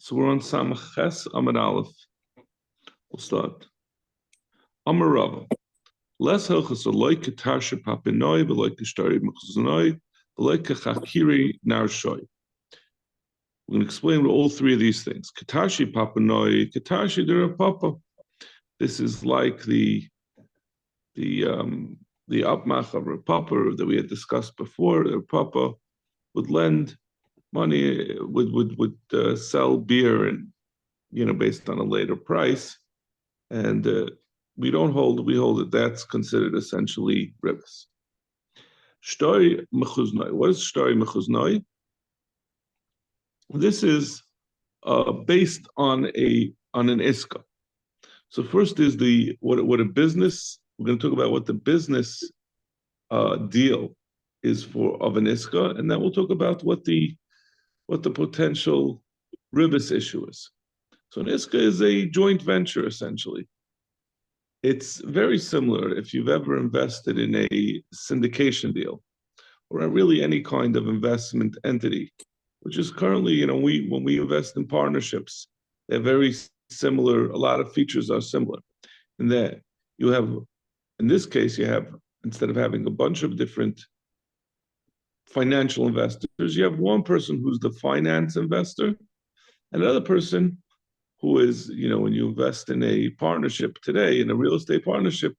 So we're on Samches Amud Aleph. We'll start. Amar Rava. Less hilchos aloi ketarsha papinoi v'loi kishtari mechuzanoi v'loi kechakiri narshoi. We're going to explain all three of these things. Ketashi papinoi, ketashi dera papa. This is like the upmach of Rav Papa that we had discussed before. Rav Papa would lend money, would sell beer, and based on a later price, and we hold that that's considered essentially ribs. Shtori mechuznoi. What is shtori mechuznoi? This is based on an iska. So first is what a business. We're going to talk about what the business deal is of an iska, and then we'll talk about what the potential ribis issue is. So an iska is a joint venture essentially. It's very similar if you've ever invested in a syndication deal or really any kind of investment entity, which is currently, when we invest in partnerships, they're very similar. A lot of features are similar. And that in this case, instead of having a bunch of different financial investors, you have one person who's the finance investor, another person who is, when you invest in a partnership today, in a real estate partnership,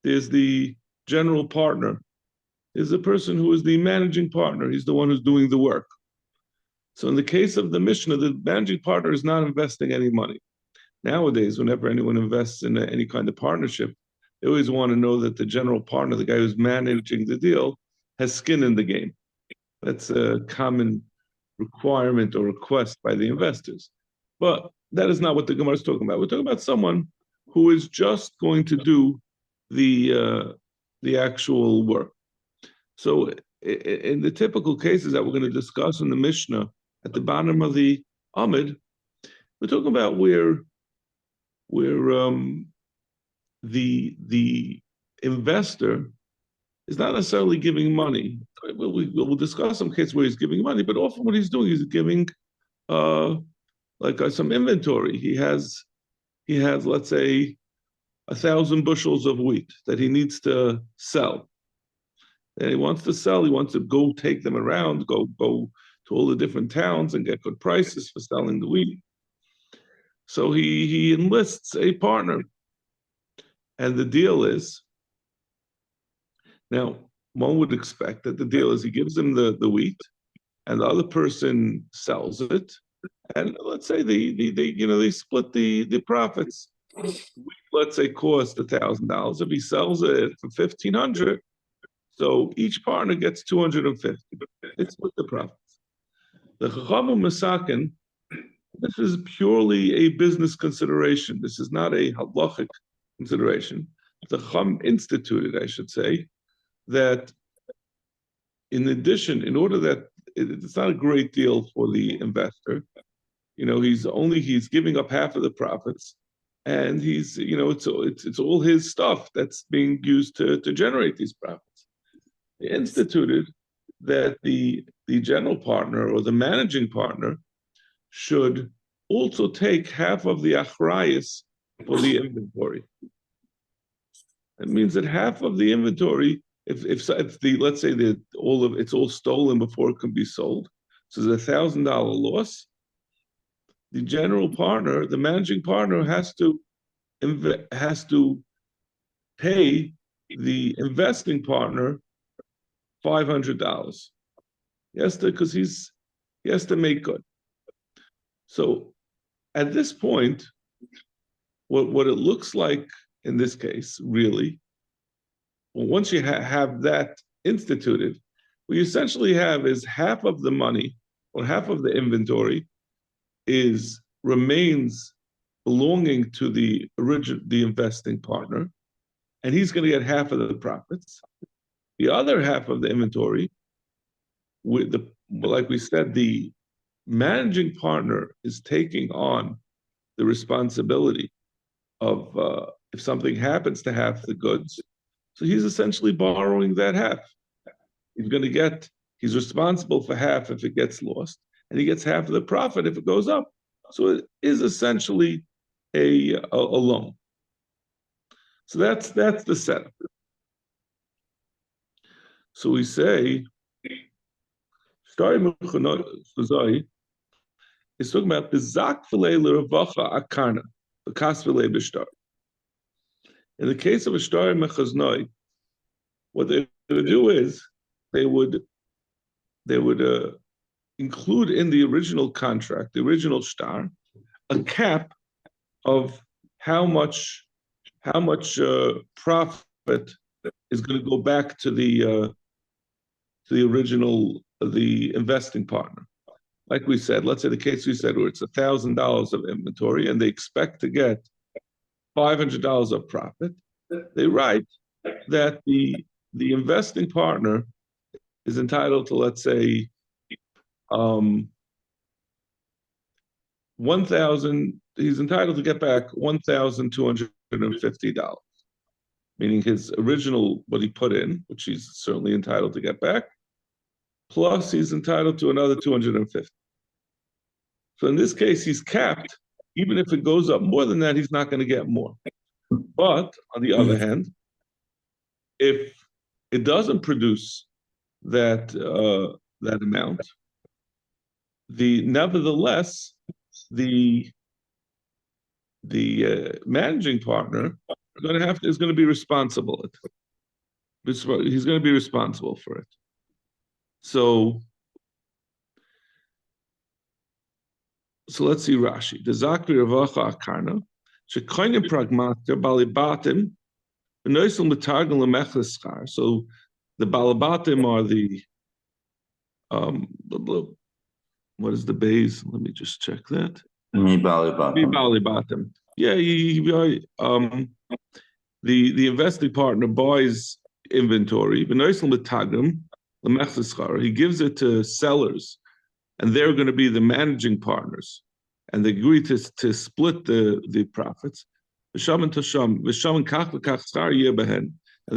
there's the general partner. There's the person who is the managing partner. He's the one who's doing the work. So in the case of the Mishnah, the managing partner is not investing any money. Nowadays, whenever anyone invests in any kind of partnership, they always want to know that the general partner, the guy who's managing the deal, has skin in the game. That's a common requirement or request by the investors. But that is not what the Gemara is talking about. We're talking about someone who is just going to do the actual work. So in the typical cases that we're going to discuss in the Mishnah at the bottom of the Amud, we're talking about where the investor is not necessarily giving money. We'll discuss some cases where he's giving money, but often what he's doing is giving some inventory. He has, let's say, 1,000 bushels of wheat that he needs to sell. And he wants to sell, he wants to go take them around, go to all the different towns and get good prices for selling the wheat. So he enlists a partner. And the deal is, now one would expect that the deal is he gives him the wheat and the other person sells it. And let's say they split the profits. Let's say cost $1,000. If he sells it for $1,500, so each partner gets $250. It's split the profits. The Chachamim Masakin, this is purely a business consideration. This is not a halachic consideration. The Chacham instituted, I should say, that in addition, in order that it's not a great deal for the investor, he's giving up half of the profits, and he's, it's all his stuff that's being used to generate these profits. They instituted that the general partner or the managing partner should also take half of the achrayus for the inventory. It means that half of the inventory, if let's say that it's all stolen before it can be sold, so there's $1,000 loss. The general partner, the managing partner, has to pay the investing partner $500. Because he has to make good. So at this point, what it looks like in this case, really, once you have that instituted, what you essentially have is half of the money or half of the inventory remains belonging to the investing partner, and he's going to get half of the profits. The other half of the inventory, like we said, the managing partner is taking on the responsibility of if something happens to half the goods. So he's essentially borrowing that half. He's responsible for half if it gets lost, and he gets half of the profit if it goes up. So it is essentially a loan. So that's the setup. So we say, starting is talking about the zakvile l'ravacha akarna, the kasvile b'shtar. In the case of a shtar mechaznoi, what they would do is they would include in the original contract, the original shtar, a cap of how much profit is going to go back to the original the investing partner. Like we said, let's say the case we said where it's $1,000 of inventory and they expect to get $500 of profit. They write that the investing partner is entitled to, let's say, 1,000. He's entitled to get back $1,250, meaning his original what he put in, which he's certainly entitled to get back, plus he's entitled to another 250. So in this case, he's capped. Even if it goes up more than that, he's not going to get more. But on the other hand, if it doesn't produce that amount, nevertheless the managing partner is going to be responsible. He's going to be responsible for it. So let's see Rashi. The Zakri Ravacha Akarna, Shekoinim Pragmatir Balibatim, Benoisel Metargel Lemechleschar. So the Balabatim are the what is the base? Let me just check that. Mi Balibatim. Yeah, the investing partner buys inventory. Benoisel Metagim Lemechleschar. He gives it to sellers, and they're going to be the managing partners, and they agree to split the profits. And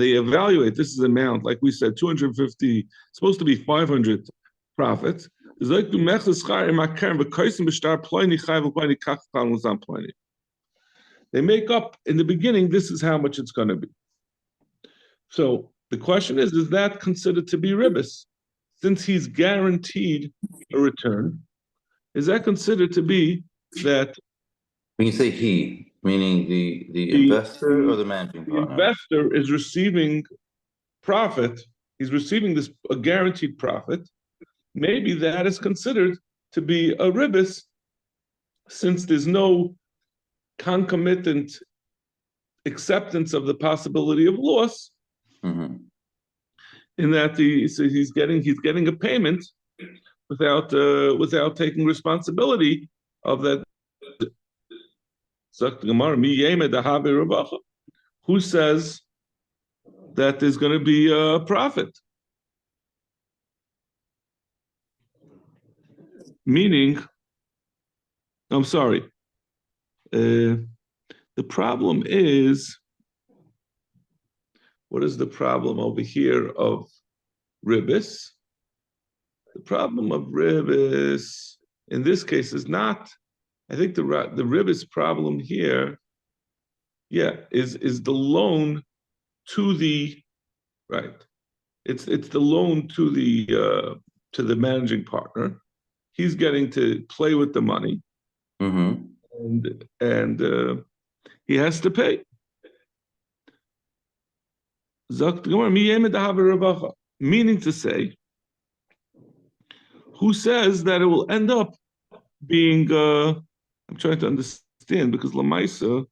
they evaluate this is the amount, like we said, 250, supposed to be 500 profits. They make up in the beginning, this is how much it's going to be. So the question is that considered to be ribis? Since he's guaranteed a return, is that considered to be that? When you say he, meaning the investor or the managing partner? The investor is receiving profit. He's receiving a guaranteed profit. Maybe that is considered to be a ribis, since there's no concomitant acceptance of the possibility of loss. Mm-hmm. In that he's getting a payment without taking responsibility of that. Who says that there's going to be a profit? Meaning, I'm sorry. The problem is, what is the problem over here of ribis? The problem of ribis in this case is not. I think the ribis problem here, is the loan to the right. It's the loan to the managing partner. He's getting to play with the money, mm-hmm. and he has to pay. Meaning to say, who says that it will end up being? I'm trying to understand, because Lamaisa,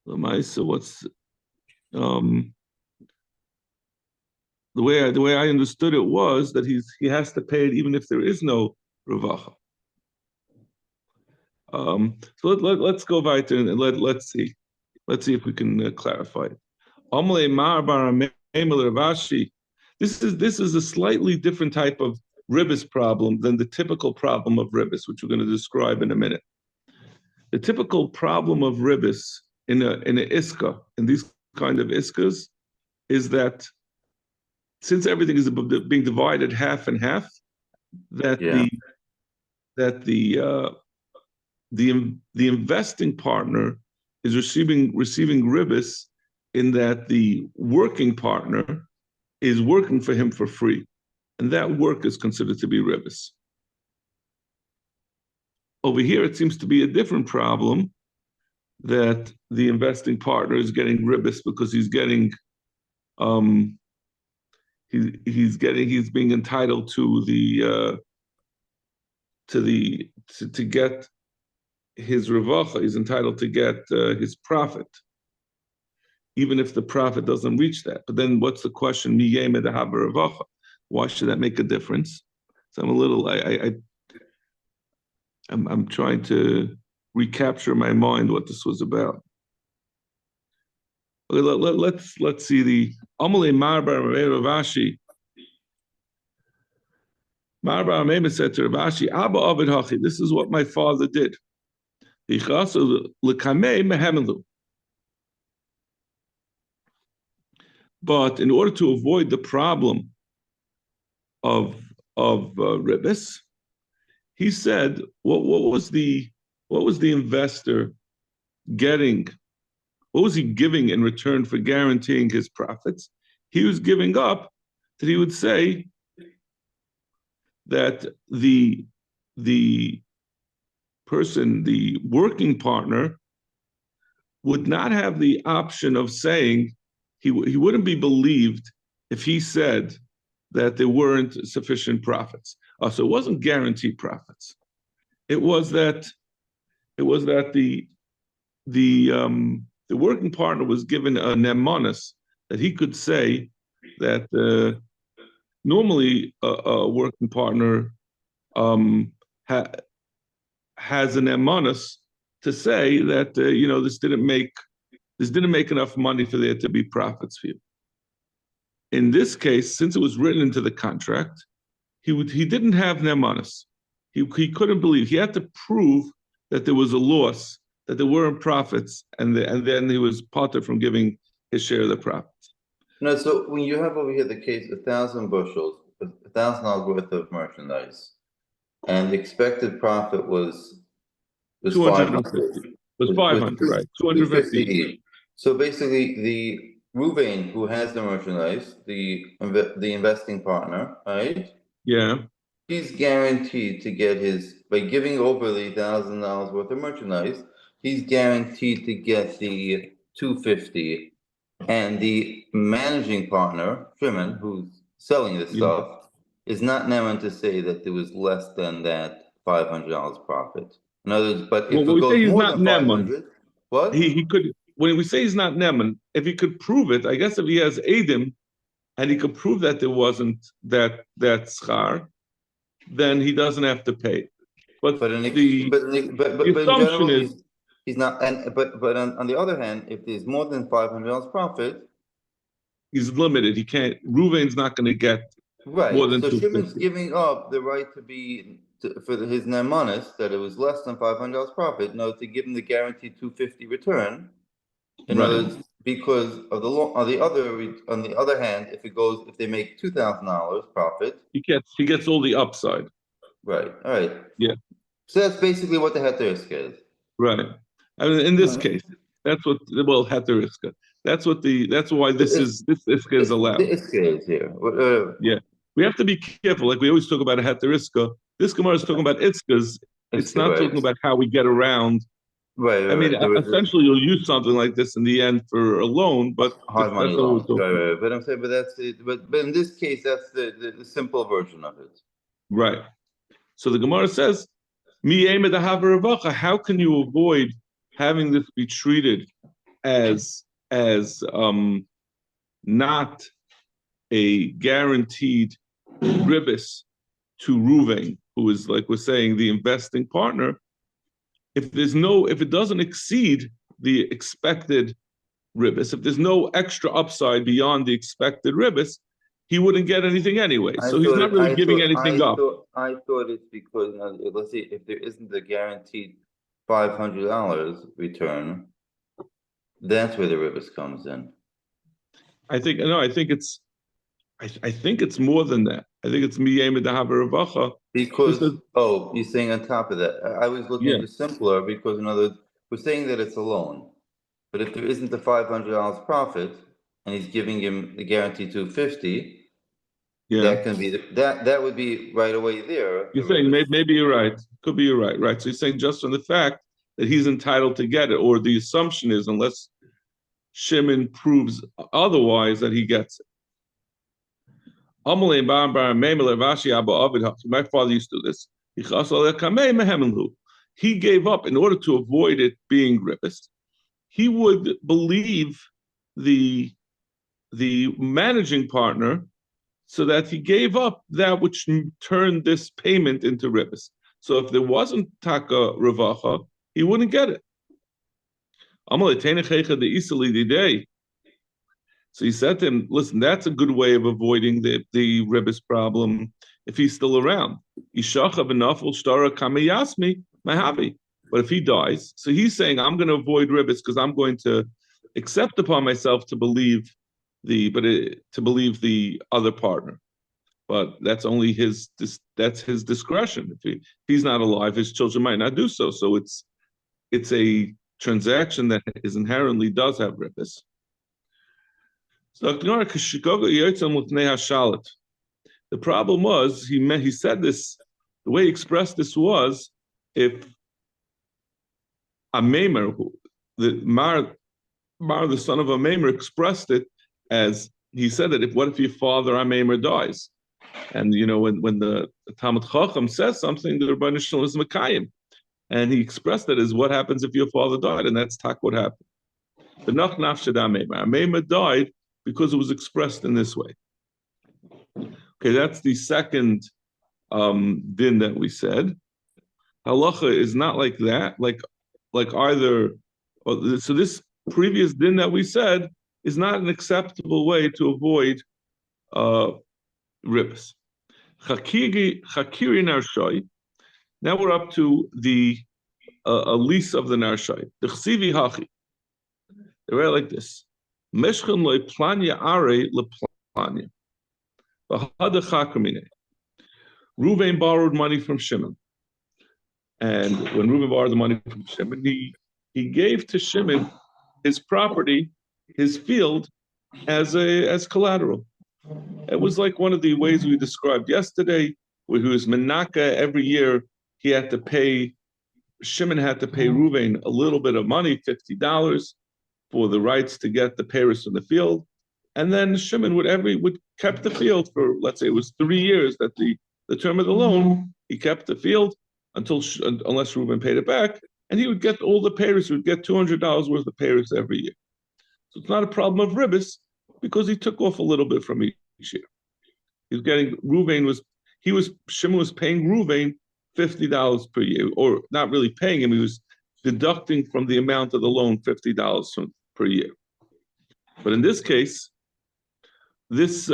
what's the way I understood it was that he has to pay it even if there is no ravacha. So let's go weiter and let's see if we can clarify it. This is a slightly different type of ribis problem than the typical problem of ribis, which we're going to describe in a minute. The typical problem of ribis in a iska, in these kind of iskas, is that since everything is being divided half and half, that the the investing partner is receiving ribbis in that the working partner is working for him for free, and that work is considered to be ribbis. Over here, it seems to be a different problem, that the investing partner is getting ribbis because he's getting he's being entitled to get his revacha. He's entitled to get his profit, even if the profit doesn't reach that. But then what's the question? Why should that make a difference? So I'm a little, I'm trying to recapture in my mind what this was about. Okay, let's see the Amalei Marbar Ravashi. Marbar Mema said to Ravashi, Abba Ovid Hachi, this is what my father did. But in order to avoid the problem of ribbis, he said, what was the investor getting? What was he giving in return for guaranteeing his profits? He was giving up that he would say that the person, the working partner, would not have the option of saying, he wouldn't be believed if he said that there weren't sufficient profits. So it wasn't guaranteed profits. It was that the working partner was given a nemonis that he could say that normally a working partner has an nemonis to say that this didn't make enough money for there to be profits for you. In this case, since it was written into the contract, he didn't have nemonis. He couldn't believe. He had to prove that there was a loss, that there weren't profits, and then he was parted from giving his share of the profits. No, so when you have over here the case, 1,000 bushels, $1,000 worth of merchandise, and the expected profit was 250. Was 500, right? 250 each. So basically, the Ruvain, who has the merchandise, the investing partner, right? Yeah. He's guaranteed to get by giving over the $1,000 worth of merchandise, he's guaranteed to get the 250, and the managing partner, Shimon, who's selling this stuff, is not known to say that there was less than that $500 profit. In other words, but if it goes more than 500, what? He could, when we say he's not Neman, if he could prove it, I guess if he has Adim, and he could prove that there wasn't that schar, then he doesn't have to pay. But in general, he's not. And but on the other hand, if there's more than $500 profit, he's limited. He can't. Ruvain's not going to get more than. So Shimon's giving up the right to be for his nemanis that it was less than $500 profit. No, to give him the guaranteed 250 return. In other words, because of on the other hand, if they make $2,000 profit, he gets all the upside. Right. All right. Yeah. So that's basically what the heteriska is. Right. I mean, in this case, that's what heteriska. That's why this iska is allowed. The iska is here. Yeah. We have to be careful. Like we always talk about a heteriska. This Gemara is talking about iskas. It's not talking about how we get around. Right. I mean, essentially, you'll use something like this in the end for a loan, but hard money loans. Right. But I'm saying, but that's it. But in this case, that's the simple version of it. Right. So the Gemara says, how can you avoid having this be treated as not a guaranteed ribis to Ruvain, who is, like we're saying, the investing partner? If it doesn't exceed the expected ribis, if there's no extra upside beyond the expected ribis, he wouldn't get anything anyway. So he's not really giving anything up. I thought it's because, let's see, if there isn't a guaranteed $500 return, that's where the ribis comes in. I think it's more than that. I think it's miyem d'hava ravacha Because, Just oh, you're saying on top of that, I was looking yeah, at the simpler, because in other words, we're saying that it's a loan. But if there isn't the $500 profit, and he's giving him the guarantee 250, yeah. that can be, that would be right away there, the You're saying ribbis. maybe you're right. Could be you're right, right? So you're saying just from the fact that he's entitled to get it, or the assumption is unless Shimon proves otherwise that he gets it. My father used to do this. He gave up in order to avoid it being ribis. He would believe the managing partner so that he gave up that which turned this payment into ribis. So if there wasn't taka ravacha, he wouldn't get it. So he said to him, listen, that's a good way of avoiding the ribis problem if he's still around. But if he dies, so he's saying, I'm going to avoid ribis because I'm going to accept upon myself to believe to believe the other partner. But that's only that's his discretion. If he's not alive, his children might not do so. So it's a transaction that is inherently does have ribis. So the problem was he said this, the way he expressed this was if a Maimer, the Mar, the son of a Maimer, expressed it as he said that what if your father a Maimer dies? And when the Talmud Chacham says something, the Rebbeinu Shalom is Mekayim. And he expressed it as what happens if your father died, and that's tak what happened. The Nach Nafshad Maimer. Maimer died because it was expressed in this way. Okay, that's the second din that we said. Halacha is not like that, like either. So this previous din that we said is not an acceptable way to avoid ribs. Chakiri narshay. Now we're up to the a lease of the narshay. The chsivi hachi. They write like this: Meshchen loy planya are leplanya. Reuven borrowed money from Shimon, and when Reuven borrowed the money from Shimon, he gave to Shimon his property, his field, as collateral. It was like one of the ways we described yesterday, where he was menaka every year. He had to pay. Shimon had to pay Reuven a little bit of money, $50, for the rights to get the payers from the field, and then Shimon would kept the field for, let's say it was 3 years that the term of the loan. He kept the field unless Reuven paid it back, and he would get all the payers. He would get $200 worth of payers every year. So it's not a problem of ribis because he took off a little bit from each year. He's getting Shimon was paying Reuven $50 per year, or not really paying him. He was deducting from the amount of the loan $50 per year. But in this case, this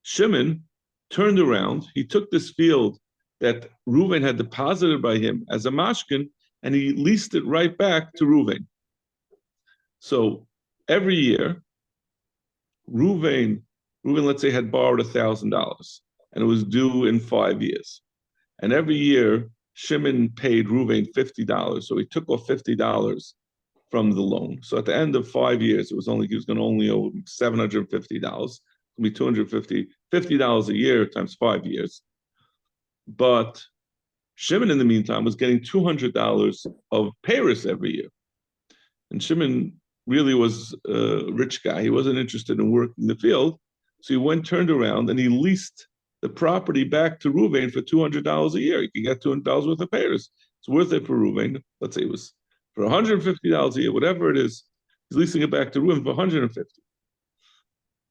Shimon turned around. He took this field that Reuven had deposited by him as a mashkin, and he leased it right back to Reuven. So every year, Reuven, let's say, had borrowed $1,000, and it was due in 5 years. And every year, Shimon paid Reuven $50, so he took off $50 from the loan. So at the end of 5 years, he was going to only owe $750. It's going to be $50 a year times 5 years. But Shimon, in the meantime, was getting $200 of payers every year. And Shimon really was a rich guy. He wasn't interested in working in the field. So he turned around, and he leased the property back to Reuven for $200 a year. He could get $200 worth of payers. It's worth it for Reuven. Let's say it was for $150 a year, whatever it is. He's leasing it back to Reuven for $150.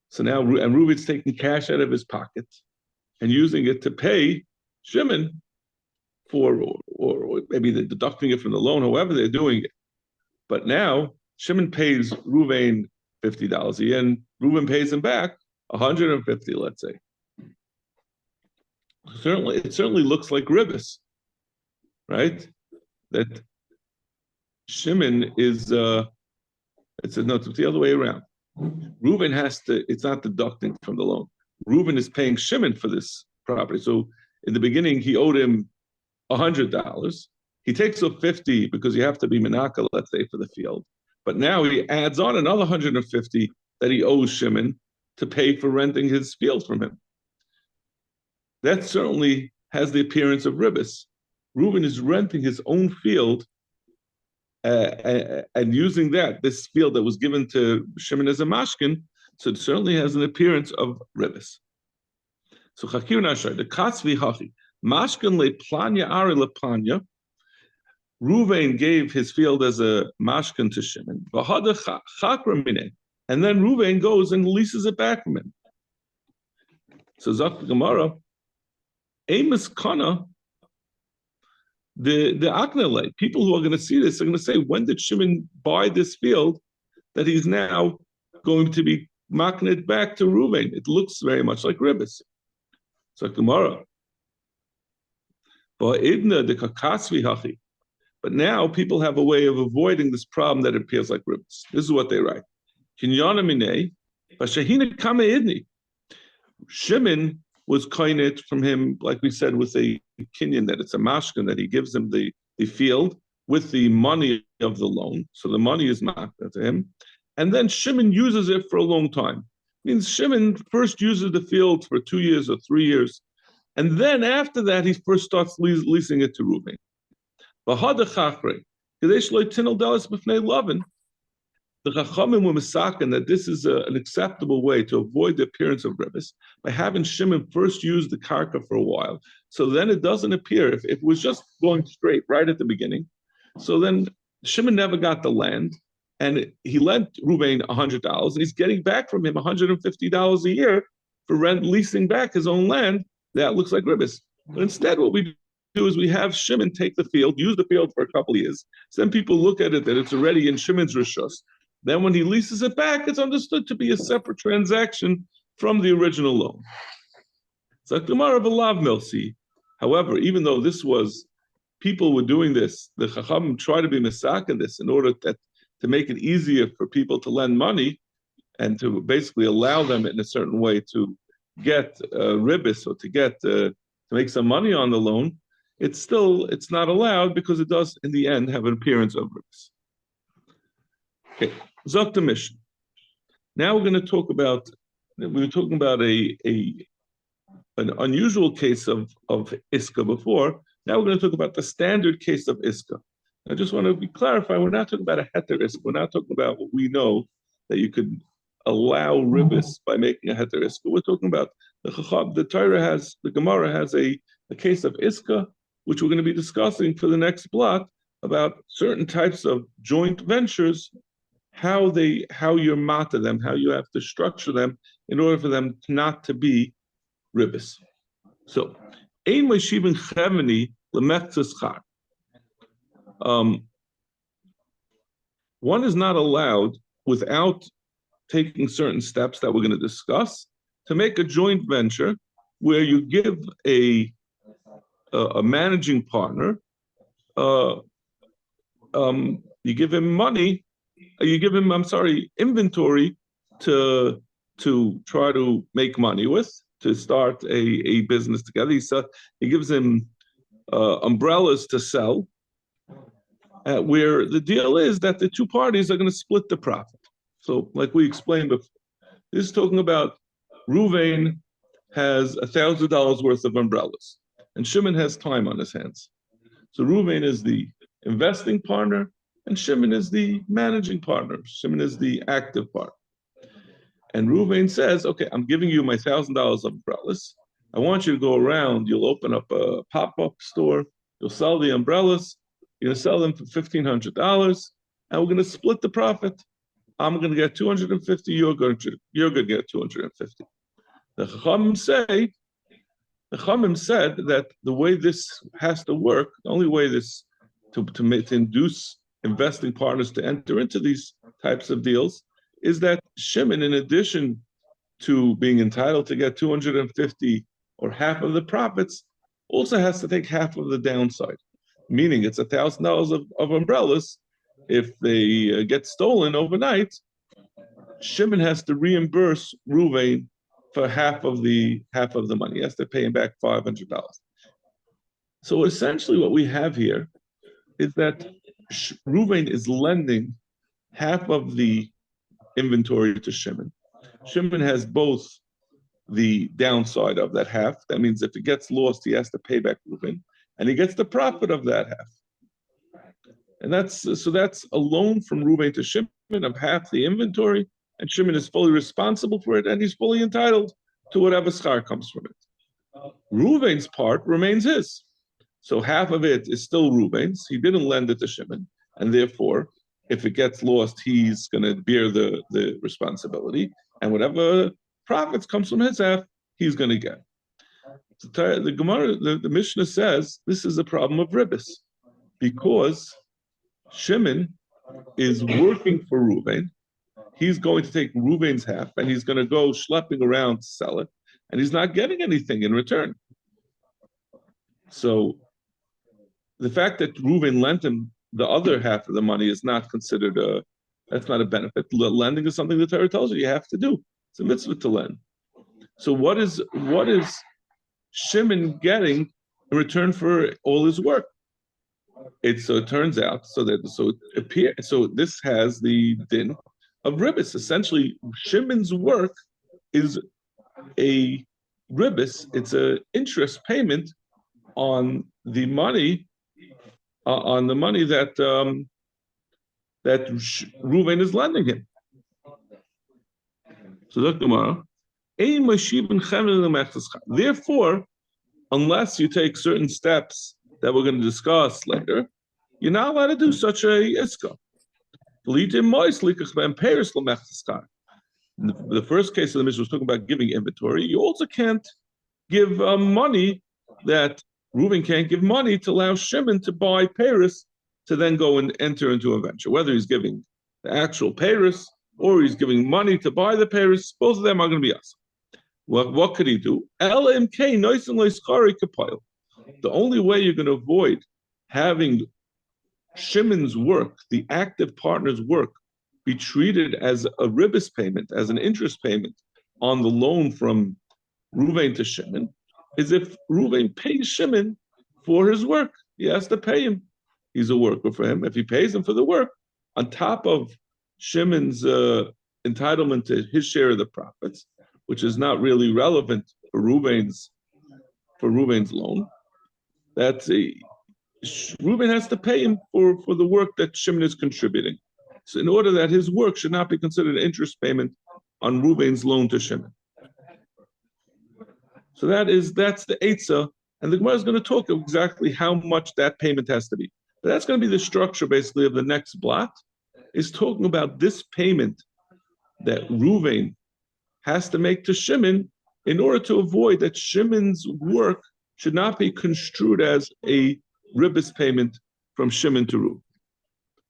So now, and Reuven's taking cash out of his pocket and using it to pay Shimon for, or maybe they're deducting it from the loan, however they're doing it. But now Shimon pays Reuven $50 a year, and Reuven pays him back $150, let's say. It certainly looks like ribis, right? That Shimon is it's the other way around. Reuven it's not deducting from the loan. Reuven is paying Shimon for this property. So In the beginning, he owed him $100. He takes up 50 because you have to be menaka, let's say, for the field. But now he adds on another 150 that he owes Shimon to pay for renting his field from him. That certainly has the appearance of ribbis. Reuben is renting his own field and using this field that was given to Shimon as a mashkin, so it certainly has an appearance of ribbis. So Chakir Nashar, the Katzvi Hachi, mashkin le planya ari le planya. Reuven gave his field as a mashkin to Shimon, and then Reuven goes and leases it back from him. So Zak Gemara, Amos Kana, the Aknele, people who are going to see this are going to say, when did Shimon buy this field that he's now going to be making it back to Reuven? It looks very much like ribbis. So Gemara, but now people have a way of avoiding this problem that appears like ribbis. This is what they write. Shimon was koinit from him, like we said, with a kinyan that it's a mashkin, that he gives him the field with the money of the loan. So the money is mashkin to him. And then Shimon uses it for a long time. It means Shimon first uses the field for 2 years or 3 years. And then after that, he first starts leasing it to Reuven. The Chachamim were misaken that this is an acceptable way to avoid the appearance of ribbis by having Shimon first use the karka for a while. So then it doesn't appear, if it was just going straight right at the beginning, so then Shimon never got the land, and he lent Reuven $100, and he's getting back from him $150 a year for leasing back his own land. That looks like ribbis. But instead, what we do is we have Shimon take the field, use the field for a couple of years. So then people look at it that it's already in Shimon's rishus. Then when he leases it back, it's understood to be a separate transaction from the original loan. So Gemara V'lav Milsi. However, even though this was, people were doing this, the Chacham tried to be misak in this in order to make it easier for people to lend money and to basically allow them in a certain way to get ribbis or to make some money on the loan. It's not allowed because it does in the end have an appearance of ribbis. Okay. Zok the mission. Now we're going to talk about. We were talking about an unusual case of iska before. Now we're going to talk about the standard case of iska. I just want to be clarified. We're not talking about a heter iska. We're not talking about what we know that you could allow ribbis by making a heter iska. We're talking about the Gemara has a case of iska, which we're going to be discussing for the next block about certain types of joint ventures. How you mata them, how you have to structure them in order for them not to be ribbis. So, ein meshivin cheveni lemetzas char. One is not allowed without taking certain steps that we're going to discuss to make a joint venture where you give a managing partner, you give him money. You give him, inventory to try to make money with, to start a business together. He gives him umbrellas to sell, where the deal is that the two parties are going to split the profit. So, like we explained before, this is talking about Reuven has $1,000 worth of umbrellas, and Shimon has time on his hands. So Reuven is the investing partner, and Shimon is the managing partner. Shimon is the active partner. And Reuven says, okay, I'm giving you my $1,000 of umbrellas. I want you to go around. You'll open up a pop-up store. You'll sell the umbrellas. You're going to sell them for $1,500, and we're going to split the profit. I'm going to get 250. You're going to get 250. The Chachamim said that the way this has to work, the only way this to induce investing partners to enter into these types of deals is that Shimon, in addition to being entitled to get 250 or half of the profits, also has to take half of the downside. Meaning it's $1,000 of umbrellas. If they get stolen overnight, Shimon has to reimburse Reuven for half of the money. He has to pay him back $500. So essentially what we have here is that Reuven is lending half of the inventory to Shimon. Shimon has both the downside of that half. That means if it gets lost, he has to pay back Reuven, and he gets the profit of that half. And that's a loan from Reuven to Shimon of half the inventory, and Shimon is fully responsible for it, and he's fully entitled to whatever schar comes from it. Reuven's part remains his. So half of it is still Reuven's. He didn't lend it to Shimon, and therefore, if it gets lost, he's going to bear the responsibility, and whatever profits comes from his half, he's going to get. The Gemara, the Mishnah says this is a problem of ribbis, because Shimon is working for Reuven. He's going to take Reuven's half, and he's going to go schlepping around to sell it, and he's not getting anything in return. So the fact that Reuven lent him the other half of the money is not considered that's not a benefit. Lending is something the Torah tells you have to do. It's a mitzvah to lend. So what is Shimon getting in return for all his work? It turns out so this has the din of ribbis. Essentially, Shimon's work is a ribbis. It's an interest payment on the money that that Reuven is lending him. So look, Gemara. Therefore, unless you take certain steps that we're going to discuss later, you're not allowed to do such a iska. The first case of the Mishnah was talking about giving inventory. You also can't give money that Reuven can't give money to allow Shimon to buy Paris to then go and enter into a venture. Whether he's giving the actual Paris or he's giving money to buy the Paris, both of them are going to be us. What could he do? The only way you're going to avoid having Shimon's work, the active partner's work, be treated as a ribbis payment, as an interest payment on the loan from Reuven to Shimon, is if Reuven pays Shimon for his work. He has to pay him. He's a worker for him. If he pays him for the work, on top of Shimon's entitlement to his share of the profits, which is not really relevant for Reuven's loan, Reuven has to pay him for the work that Shimon is contributing. So in order that his work should not be considered an interest payment on Reuven's loan to Shimon. So that's the Eitzah, and the Gemara is going to talk exactly how much that payment has to be. But that's going to be the structure basically of the next block, is talking about this payment that Reuven has to make to Shimon in order to avoid that Shimon's work should not be construed as a ribbis payment from Shimon to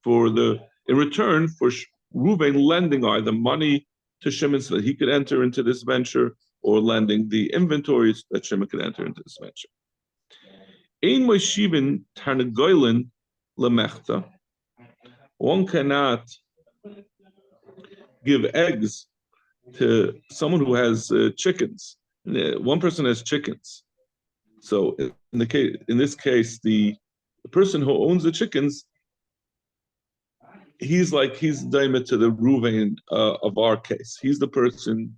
Reuven. In return for Reuven lending either money to Shimon so that he could enter into this venture, or lending the inventories that Shimon could enter into this venture. Ein moshivin tarnagoylin lemechta. One cannot give eggs to someone who has chickens. One person has chickens. So in this case, the person who owns the chickens, he's daima to the Reuven of our case. He's the person.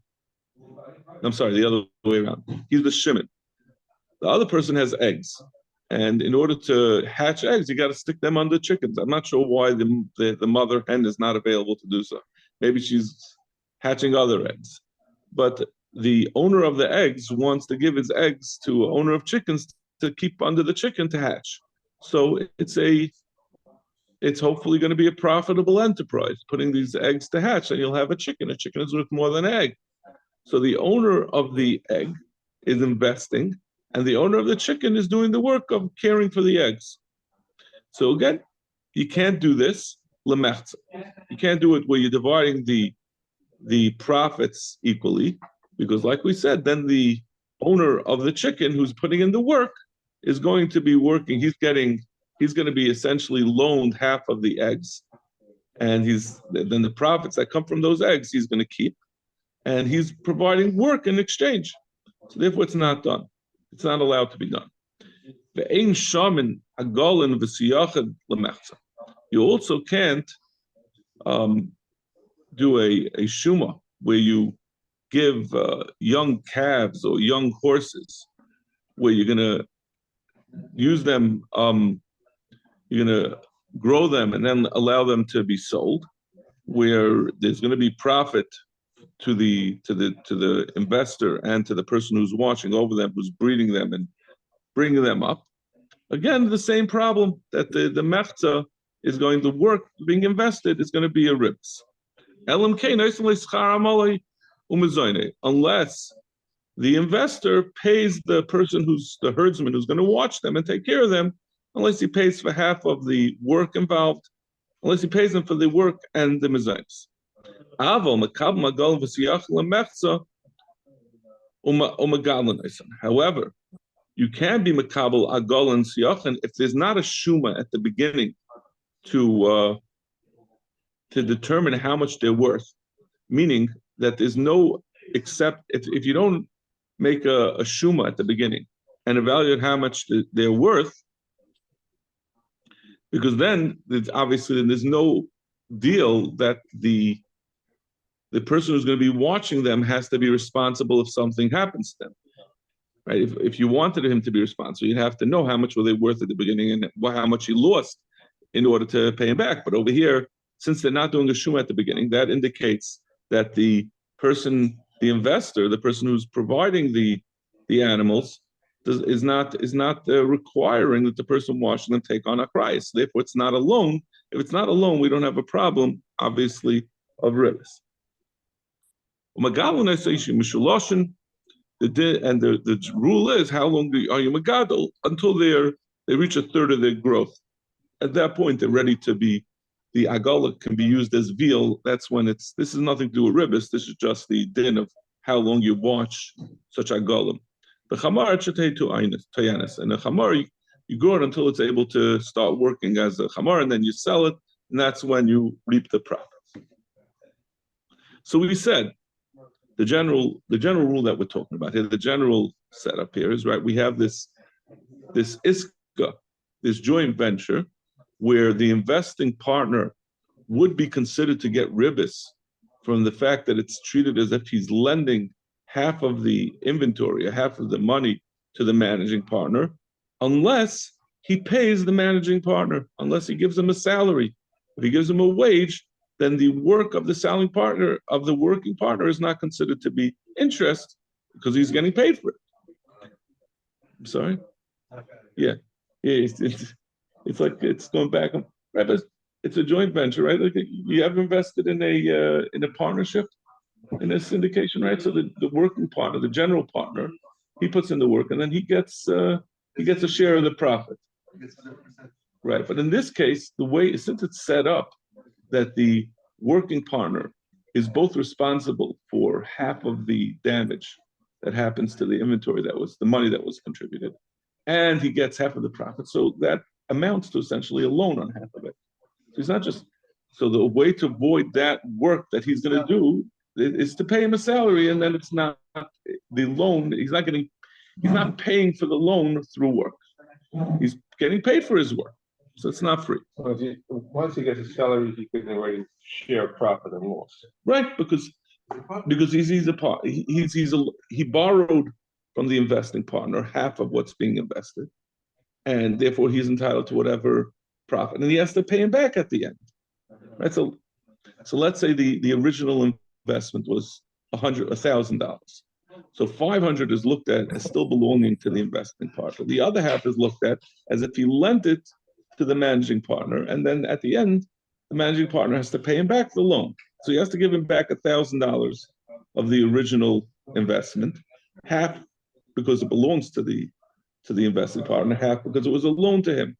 I'm sorry, the other way around. He's the Shimon. The other person has eggs, and in order to hatch eggs, you got to stick them on the chickens. I'm not sure why the mother hen is not available to do so. Maybe she's hatching other eggs, but the owner of the eggs wants to give his eggs to an owner of chickens to keep under the chicken to hatch. So it's hopefully going to be a profitable enterprise, putting these eggs to hatch, and you'll have a chicken. A chicken is worth more than an egg. So the owner of the egg is investing, and the owner of the chicken is doing the work of caring for the eggs. So again, you can't do this lemechza. You can't do it where you're dividing the profits equally, because like we said, then the owner of the chicken who's putting in the work is going to be working. He's going to be essentially loaned half of the eggs, and then the profits that come from those eggs he's going to keep, and he's providing work in exchange. So therefore, it's not done. It's not allowed to be done. Ve'ein shamin agolin v'siyachad lemechza. You also can't do a shuma where you give young calves or young horses, where you're gonna use them, you're gonna grow them and then allow them to be sold, where there's going to be profit to the investor and to the person who's watching over them, who's breeding them and bringing them up. Again, the same problem that the mechza is going to work being invested is going to be a ribs. Unless the investor pays the person who's the herdsman who's going to watch them and take care of them, unless he pays for half of the work involved, unless he pays them for the work and the mezainis. However, you can be makabel agol and siyachin if there's not a shuma at the beginning to determine how much they're worth, meaning that there's no except if you don't make a shuma at the beginning and evaluate how much they're worth, because then obviously there's no deal that the person who's going to be watching them has to be responsible if something happens to them, right? If you wanted him to be responsible, you'd have to know how much were they worth at the beginning and how much he lost in order to pay him back. But over here, since they're not doing a shuma at the beginning, that indicates that the person, the investor, the person who's providing the animals, is not requiring that the person watching them take on a price. Therefore, it's not a loan. If it's not a loan, we don't have a problem, obviously, of ribs. And the rule is, how long are you magadol? Until they reach a third of their growth. At that point, they're ready to be, the agala can be used as veal. That's when this is nothing to do with ribis. This is just the din of how long you watch such agalim. The chamar tayanis, and the chamar you grow it until it's able to start working as a chamar, and then you sell it, and that's when you reap the profits. So we said the general rule that we're talking about here, the general setup here is right. We have this iska, this joint venture, where the investing partner would be considered to get ribis from the fact that it's treated as if he's lending half of the inventory, half of the money to the managing partner, unless he pays the managing partner, unless he gives him a salary. If he gives him a wage, then the work of the selling partner, of the working partner, is not considered to be interest because he's getting paid for it. I'm sorry? Yeah. It's like it's going back. Right, but it's a joint venture, right? Like you have invested in a partnership, in a syndication, right? So the working partner, the general partner, he puts in the work, and then he gets a share of the profit, right? But in this case, the way, since it's set up that the working partner is both responsible for half of the damage that happens to the inventory, that was the money that was contributed, and he gets half of the profit. So that amounts to essentially a loan on half of it. So he's not just, so the way to avoid that work that he's going to do is to pay him a salary, and then it's not the loan. He's not paying for the loan through work. He's getting paid for his work. So it's not free. Well, once he gets a salary, he can already share profit and loss. Right, because he borrowed from the investing partner half of what's being invested, and therefore he's entitled to whatever profit, and he has to pay him back at the end. Right. So let's say the original investment was $100,000. So 500 is looked at as still belonging to the investing partner. The other half is looked at as if he lent it to the managing partner, and then at the end, the managing partner has to pay him back the loan. So he has to give him back $1,000 of the original investment, half because it belongs to the investing partner, half because it was a loan to him.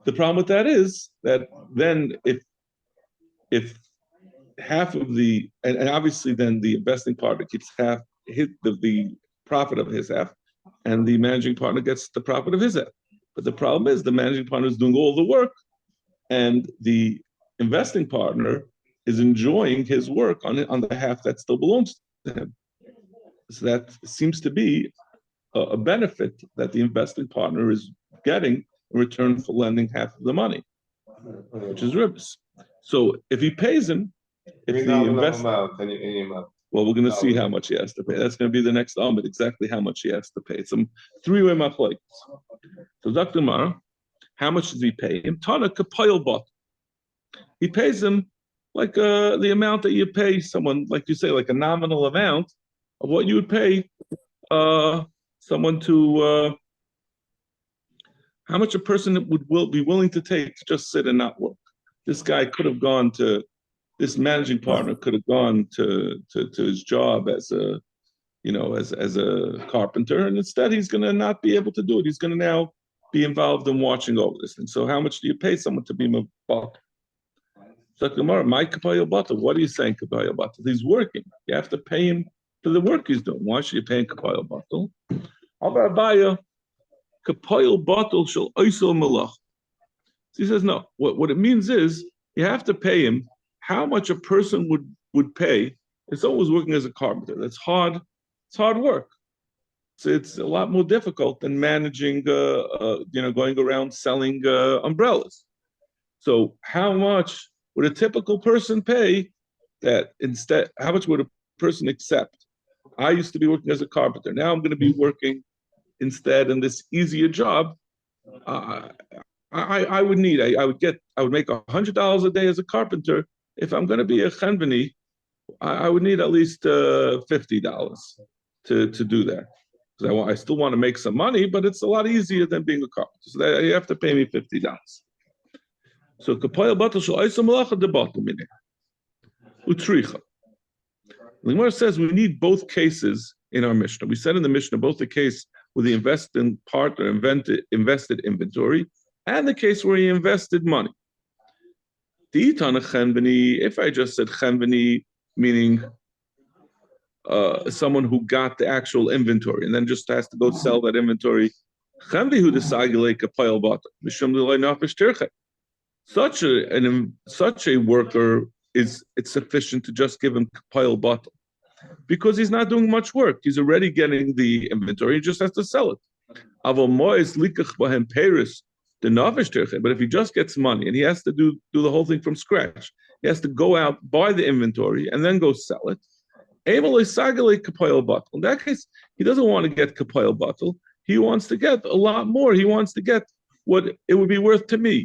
The problem with that is that then if half of the, and obviously then the investing partner keeps half the profit of his half, and the managing partner gets the profit of his half. But the problem is the managing partner is doing all the work, and the investing partner is enjoying his work on the half that still belongs to him. So that seems to be a benefit that the investing partner is getting in return for lending half of the money, which is ribs. So if he pays him, if the investor, well, we're going to see how much he has to pay. That's going to be the next amud, exactly how much he has to pay. Some three-way machlokes. So Dr. Mara, how much does he pay him? Tana kapayil bot. He pays him like the amount that you pay someone, like you say, like a nominal amount of what you would pay someone to, how much a person will be willing to take to just sit and not work. This guy could have gone to, this managing partner could have gone to his job as a, as a carpenter, and instead he's going to not be able to do it. He's going to now be involved in watching over this thing. So how much do you pay someone to be mabal? So Gemara, my kapayil batal. What are you saying kapayil batal? He's working. You have to pay him for the work he's doing. Why should you pay him kapayil batal? Abaya kapayil batal shall oisel malach. So he says no. What it means is you have to pay him how much a person would pay if someone was working as a carpenter. That's hard. It's hard work. So it's a lot more difficult than managing, going around selling umbrellas. So how much would a typical person pay that instead, how much would a person accept? I used to be working as a carpenter. Now I'm going to be working instead in this easier job. I would make $100 a day as a carpenter. If I'm going to be a chenveni, I would need at least $50 to do that. Because I still want to make some money, but it's a lot easier than being a carpenter. So you have to pay me $50. So kapayil batal shel oisel malacha de batal mineh utricha. The Gemara says we need both cases in our Mishnah. We said in the Mishnah both the case where the investing partner invested inventory and the case where he invested money. If I just said chenveni, meaning someone who got the actual inventory and then just has to go sell that inventory, such a worker it's sufficient to just give him kapayil batal because he's not doing much work. He's already getting the inventory. He just has to sell it. But if he just gets money and he has to do the whole thing from scratch, he has to go out, buy the inventory, and then go sell it. In that case, he doesn't want to get kapayil batal. He wants to get a lot more. He wants to get what it would be worth to me.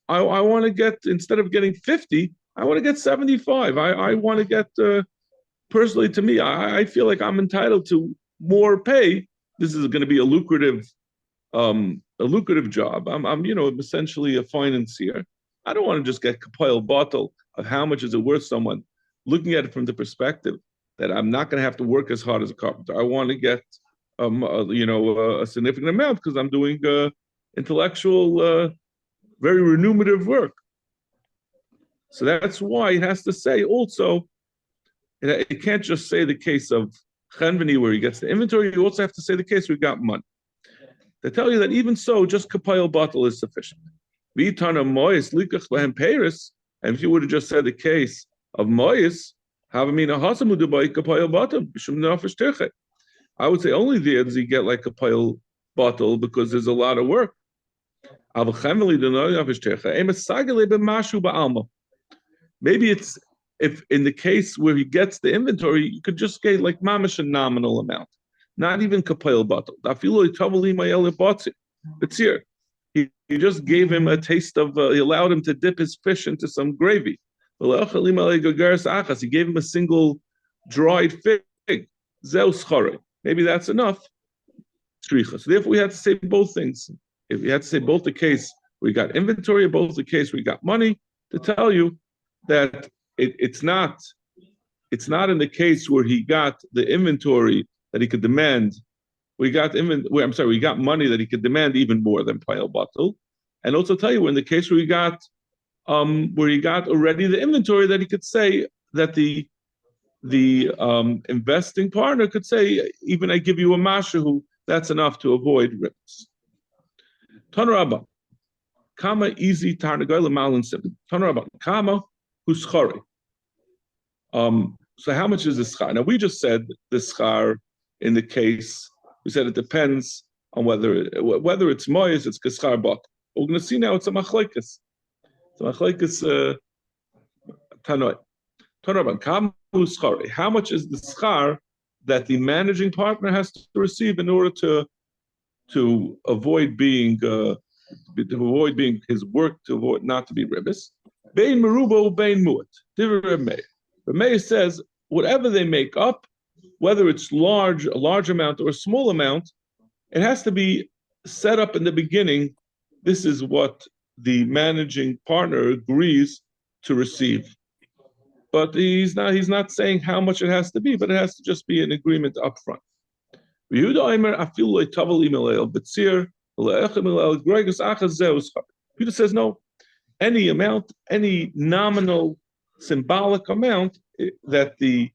I want to get, instead of getting 50, I want to get 75. I want to get, personally to me, I feel like I'm entitled to more pay. This is going to be a lucrative job. I'm essentially a financier. I don't want to just get kapayil batal of how much is it worth someone. Looking at it from the perspective that I'm not going to have to work as hard as a carpenter. I want to get, a significant amount because I'm doing intellectual, very remunerative work. So that's why it has to say also, it can't just say the case of chenveni where he gets the inventory. You also have to say the case where he got money. They tell you that even so, just kapayil batal is sufficient. And if you would have just said the case of mois, I would say only there does he get like kapayil batal because there's a lot of work. Maybe it's, if in the case where he gets the inventory, you could just get like mamash a nominal amount, not even kapayil batal. It's here. He just gave him a taste of, he allowed him to dip his fish into some gravy. He gave him a single dried fig. Maybe that's enough. So therefore, we had to say both things. If we had to say both the case we got inventory, both the case we got money, to tell you that it's not in the case where he got the inventory that he could demand. We got money that he could demand even more than kapayil batal, and also tell you in the case where he got already the inventory that he could say that the investing partner could say, even I give you a mashahu, that's enough to avoid rips. Tanarabba, kama easy tarnagoy malin sim. Tanarabba, kama huschari. So how much is the schar? Now we just said the schar in the case We said it depends on whether it's moyes, it's keschar bot. We're going to see now it's a machlekes. It's a machlekes tanoi. How much is the schar that the managing partner has to receive in order to avoid being his work, to avoid not to be ribis? Bein merubo bein muat. Rameh says whatever they make up, whether it's a large amount or a small amount, it has to be set up in the beginning. This is what the managing partner agrees to receive. But he's not saying how much it has to be, but it has to just be an agreement up front. Yehuda says no. Any amount, any nominal, symbolic amount that the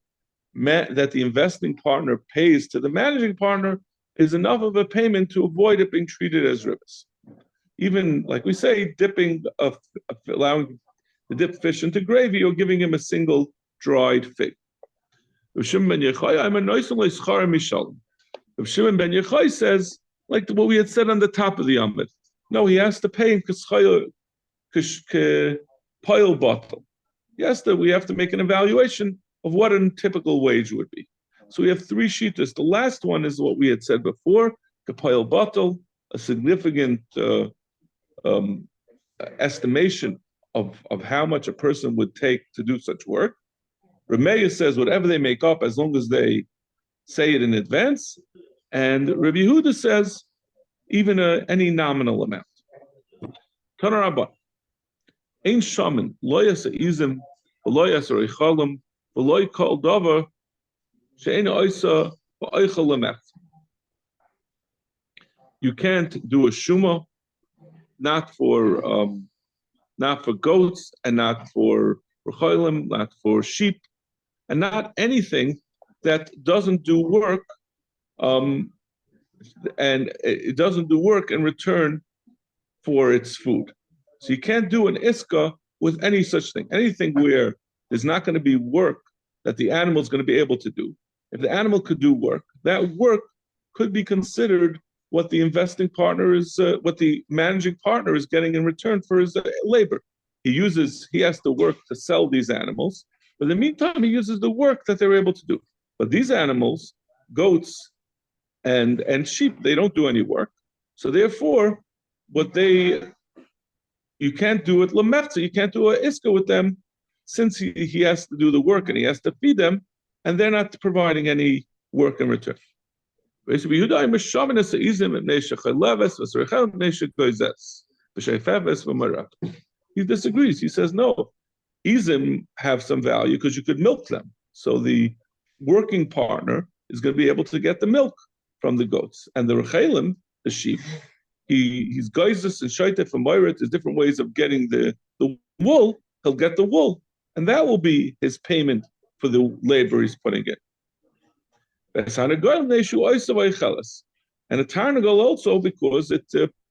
investing partner pays to the managing partner is enough of a payment to avoid it being treated as ribas. Even like we say, allowing the dip fish into gravy or giving him a single dried fig. Rav Shimon ben Yochai says, like what we had said on the top of the Amid, no, he has to pay in pile bottle. We have to make an evaluation of what a typical wage would be. So we have three shitas. The last one is what we had said before, pile bottle, a significant estimation of how much a person would take to do such work. Rameh says whatever they make up, as long as they say it in advance. And Rabbi Yehuda says even any nominal amount. Tanarabah. Ein shaman, lo yasa izim, lo yasa rechalim, lo kol davar, she'ein oisa v'oichel lemech. You can't do a shuma, not for goats, and not for rechalim, not for sheep, and not anything that doesn't do work, and it doesn't do work in return for its food. So you can't do an iska with any such thing. Anything where there's not going to be work that the animal is going to be able to do. If the animal could do work, that work could be considered what the investing partner is, what the managing partner is getting in return for his labor. He has to work to sell these animals, but in the meantime, he uses the work that they're able to do. But these animals, goats and sheep, they don't do any work. So therefore, you can't do it lemechza, you can't do a iska with them, since he has to do the work and he has to feed them, and they're not providing any work in return. He disagrees. He says, no, izim have some value because you could milk them. So the working partner is going to be able to get the milk from the goats. And the rechalim, the sheep, he's geizes and shaita from moiret. There's different ways of getting the wool. He'll get the wool, and that will be his payment for the labor he's putting in. And a tarnagol also because it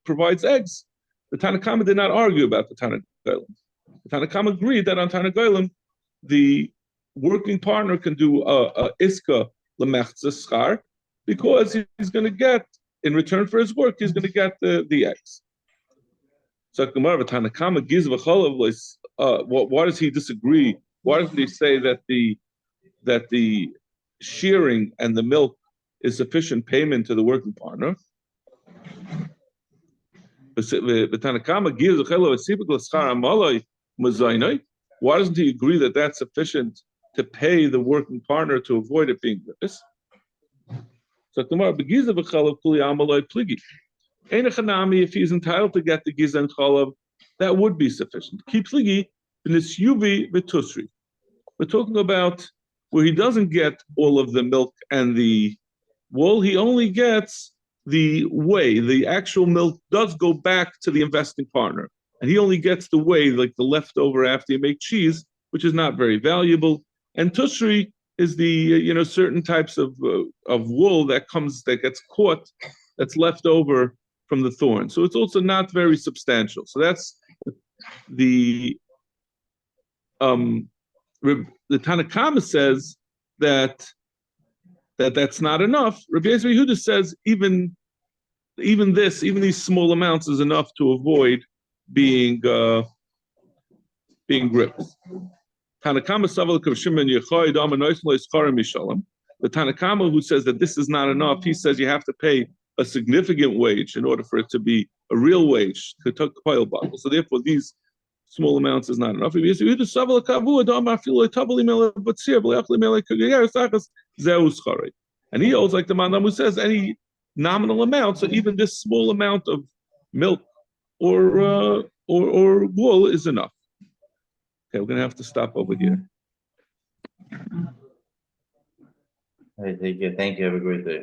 provides eggs. The Tanakhama did not argue about the Tanagolim. The Tanakhama agreed that on Tanagolim, the working partner can do a iska lemechza schar because he's going to get, in return for his work, he's going to get the eggs. So Tanakhama gives why does he disagree? Why doesn't he say that the shearing and the milk is sufficient payment to the working partner? Why doesn't he agree that that's sufficient to pay the working partner to avoid it being this? So if he's entitled to get the giza and chalav, that would be sufficient. We're talking about where he doesn't get all of the milk and the wool, he only gets the whey. The actual milk does go back to the investing partner, and he only gets the whey, like the leftover after you make cheese, which is not very valuable. And tusri is the certain types of wool that gets caught, that's left over from the thorn. So it's also not very substantial. So that's the Tanakhama says that that's not enough. Rabbi Yehuda says even these small amounts is enough to avoid being gripped. Tanakama Savalakav Shimon Yechoy Dama Noismo Iskarim Mishalem. The Tanakama who says that this is not enough, he says you have to pay a significant wage in order for it to be a real wage to take coil bottle. So therefore, these small amounts is not enough. And he holds like the Manam who says any nominal amount, so even this small amount of milk or wool is enough. Okay, we're gonna have to stop over here. All right, take care. Thank you. Have a great day.